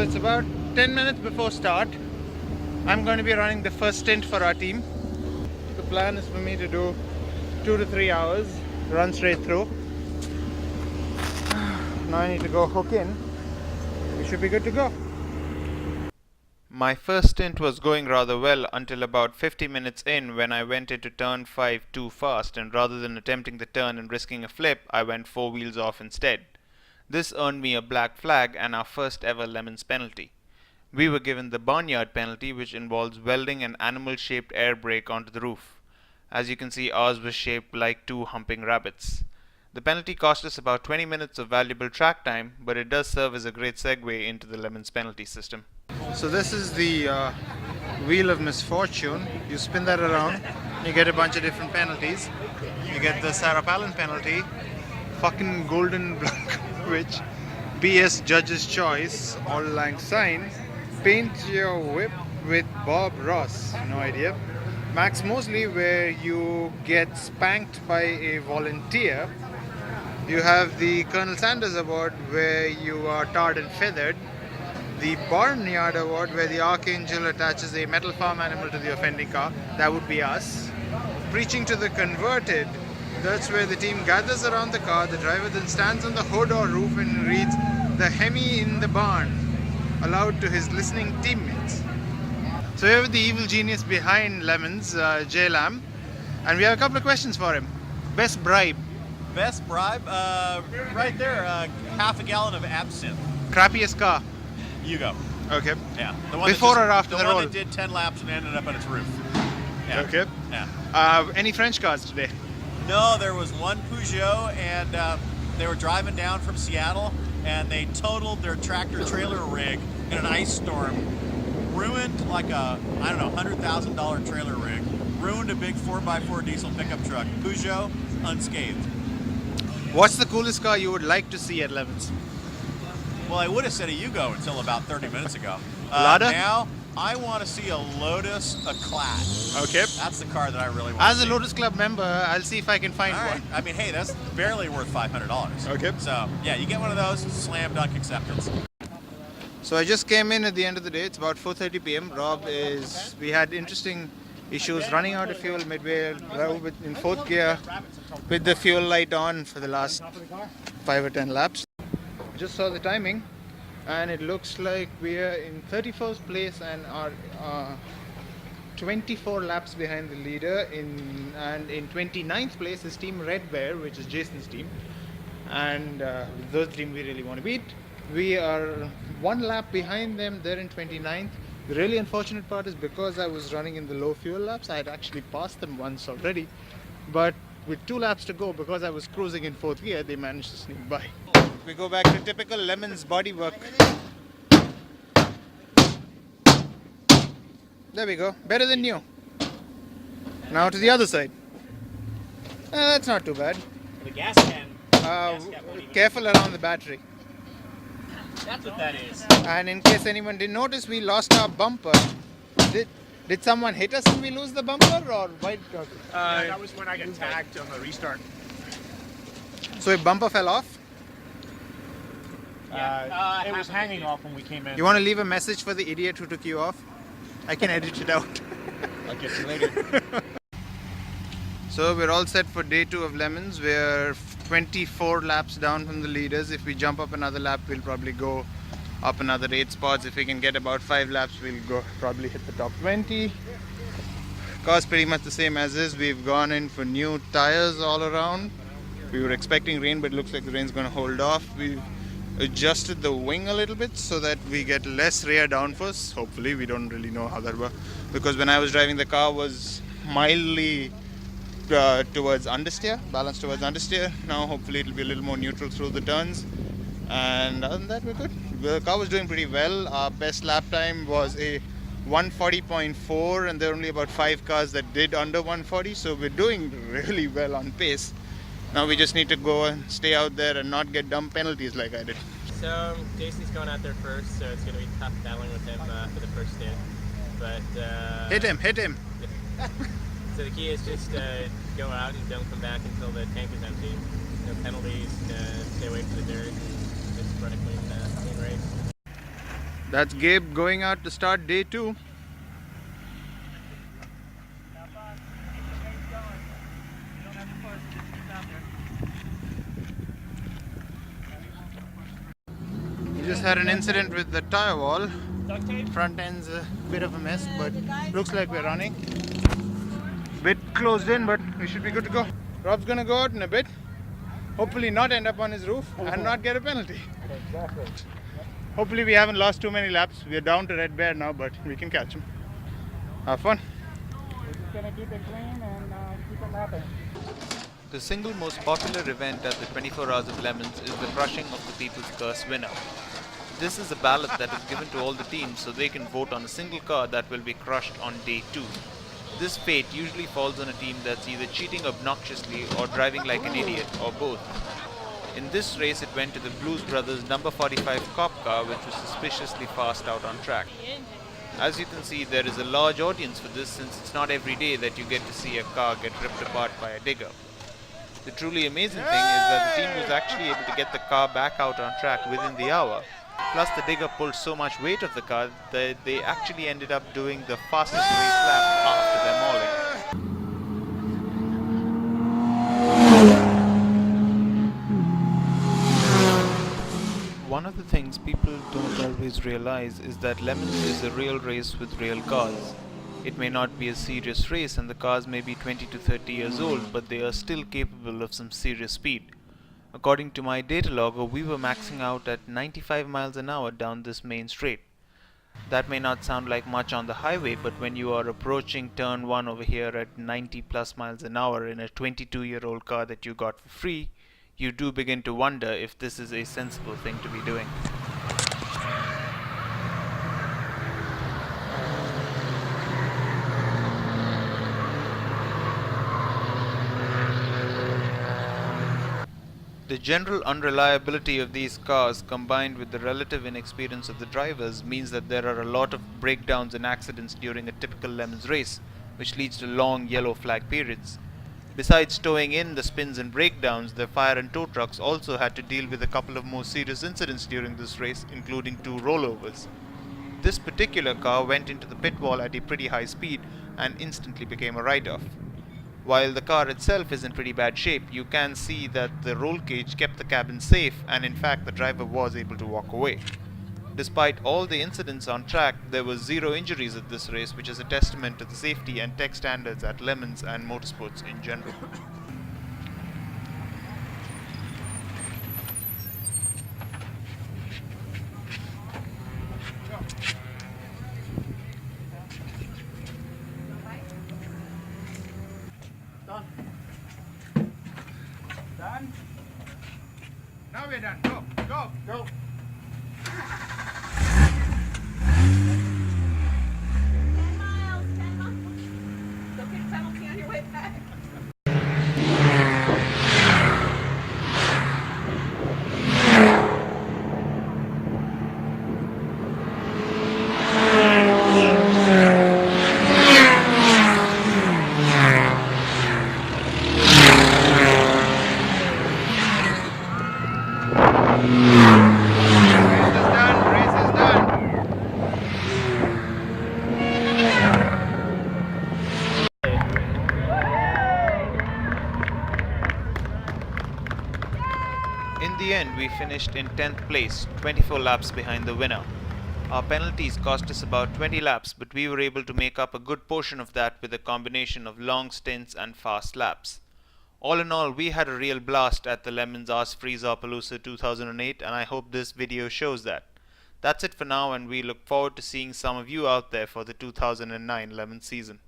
it's about 10 minutes before start. I'm going to be running the first stint for our team. The plan is for me to do 2 to 3 hours, run straight through. Now I need to go hook in. We should be good to go. My first stint was going rather well until about 50 minutes in, when I went into turn 5 too fast, and rather than attempting the turn and risking a flip, I went 4 wheels off instead. This earned me a black flag and our first ever Lemons penalty. We were given the barnyard penalty, which involves welding an animal-shaped air brake onto the roof. As you can see, ours was shaped like 2 humping rabbits. The penalty cost us about 20 minutes of valuable track time, but it does serve as a great segue into the Lemons penalty system. So this is the wheel of misfortune. You spin that around, you get a bunch of different penalties. You get the Sarah Palin penalty, fucking golden block, which BS Judge's Choice, all lang syne, paint your whip with Bob Ross, no idea. Max Mosley, where you get spanked by a volunteer. You have the Colonel Sanders Award, where you are tarred and feathered. The Barnyard Award, where the Archangel attaches a metal farm animal to the offending car. That would be us. Preaching to the converted. That's where the team gathers around the car. The driver then stands on the hood or roof and reads "The Hemi in the Barn" aloud to his listening teammates. So we have the evil genius behind Lemons, Jay Lam, and we have a couple of questions for him. Best bribe? Best bribe? Right there, half a gallon of absinthe. Crappiest car? You go. Okay. Yeah. Before or after the roll? The one that did 10 laps and ended up on its roof. Yeah. Okay. Yeah. Any French cars today? No, there was one Peugeot, and they were driving down from Seattle, and they totaled their tractor trailer rig in an ice storm. Ruined like a, I don't know, $100,000 trailer rig. Ruined a big 4x4 diesel pickup truck. Peugeot, unscathed. What's the coolest car you would like to see at Lemons? Well, I would have said a Yugo until about 30 minutes ago. Lada? Now, I want to see a Lotus, a Class. Okay. That's the car that I really want As to see. a Lotus Club member, I'll see if I can find All right. one. I mean, hey, that's barely worth $500. Okay. So, yeah, you get one of those, slam dunk acceptance. So I just came in at the end of the day. It's about 4:30 p.m. We had interesting issues running out of fuel midway in fourth gear with the fuel light on for the last 5 or 10 laps. Just saw the timing, and it looks like we are in 31st place and are 24 laps behind the leader. And in 29th place is Team Red Bear, which is Jason's team, and those team we really want to beat. We are 1 lap behind them. They're in 29th. The really unfortunate part is because I was running in the low fuel laps, I had actually passed them once already, but with 2 laps to go, because I was cruising in 4th gear, they managed to sneak by. We go back to typical Lemons bodywork. There we go. Better than new. Now to the other side. That's not too bad. The gas can. Careful around the battery. That's what that is. And in case anyone didn't notice, we lost our bumper. Did someone hit us and we lose the bumper, or why? That was when I got tagged on the restart. So a bumper fell off? It was hanging off when we came in. You want to leave a message for the idiot who took you off? I can edit it out. I'll get you later. So we're all set for day 2 of Lemons. We're 24 laps down from the leaders. If we jump up another lap, we'll probably go up another 8 spots. If we can get about 5 laps, we'll probably hit the top 20. Car's pretty much the same as is. We've gone in for new tires all around. We were expecting rain, but it looks like the rain's going to hold off. We've adjusted the wing a little bit so that we get less rear downforce. Hopefully, we don't really know how that works, because when I was driving, the car was mildly towards understeer, balanced towards understeer. Now hopefully it'll be a little more neutral through the turns, and other than that we're good. The car was doing pretty well. Our best lap time was a 140.4, and there are only about 5 cars that did under 140, so we're doing really well on pace. Now we just need to go and stay out there and not get dumb penalties like I did. So Jason's going out there first, so it's going to be tough battling with him for the first stint. But hit him. So the key is just go out and don't come back until the tank is empty. No penalties, stay away from the dirt, and just run a clean race. That's Gabe going out to start day 2. We just had an incident with the tire wall. Front end's a bit of a mess, but looks like we're running. Bit closed in, but we should be good to go. Rob's gonna go out in a bit. Hopefully not end up on his roof and not get a penalty. Exactly. Hopefully we haven't lost too many laps. We're down to Red Bear now, but we can catch him. Have fun. We're just gonna keep it clean and keep it lapping. The single most popular event at the 24 Hours of Lemons is the crushing of the People's Curse winner. This is a ballot that is given to all the teams so they can vote on a single car that will be crushed on day 2. This fate usually falls on a team that's either cheating obnoxiously or driving like an idiot, or both. In this race it went to the Blues Brothers number 45 cop car, which was suspiciously fast out on track. As you can see, there is a large audience for this, since it's not every day that you get to see a car get ripped apart by a digger. The truly amazing thing is that the team was actually able to get the car back out on track within the hour. Plus the digger pulled so much weight of the car that they actually ended up doing the fastest race lap after their mauling. One of the things people don't always realize is that Lemons is a real race with real cars. It may not be a serious race and the cars may be 20 to 30 years old, but they are still capable of some serious speed. According to my data logger, we were maxing out at 95 miles an hour down this main straight. That may not sound like much on the highway, but when you are approaching turn 1 over here at 90 plus miles an hour in a 22-year-old car that you got for free, you do begin to wonder if this is a sensible thing to be doing. The general unreliability of these cars, combined with the relative inexperience of the drivers, means that there are a lot of breakdowns and accidents during a typical Lemons race, which leads to long yellow flag periods. Besides towing in the spins and breakdowns, the fire and tow trucks also had to deal with a couple of more serious incidents during this race, including 2 rollovers. This particular car went into the pit wall at a pretty high speed and instantly became a write-off. While the car itself is in pretty bad shape, you can see that the roll cage kept the cabin safe, and in fact the driver was able to walk away. Despite all the incidents on track, there were 0 injuries at this race, which is a testament to the safety and tech standards at Lemons and motorsports in general. Done? Now we're done. Go, go, go. 10 miles, 10 miles. Go get a penalty on your way back. In the end, we finished in 10th place, 24 laps behind the winner. Our penalties cost us about 20 laps, but we were able to make up a good portion of that with a combination of long stints and fast laps. All in all, we had a real blast at the Lemons Ass Freezapalooza 2008, and I hope this video shows that. That's it for now, and we look forward to seeing some of you out there for the 2009 Lemons season.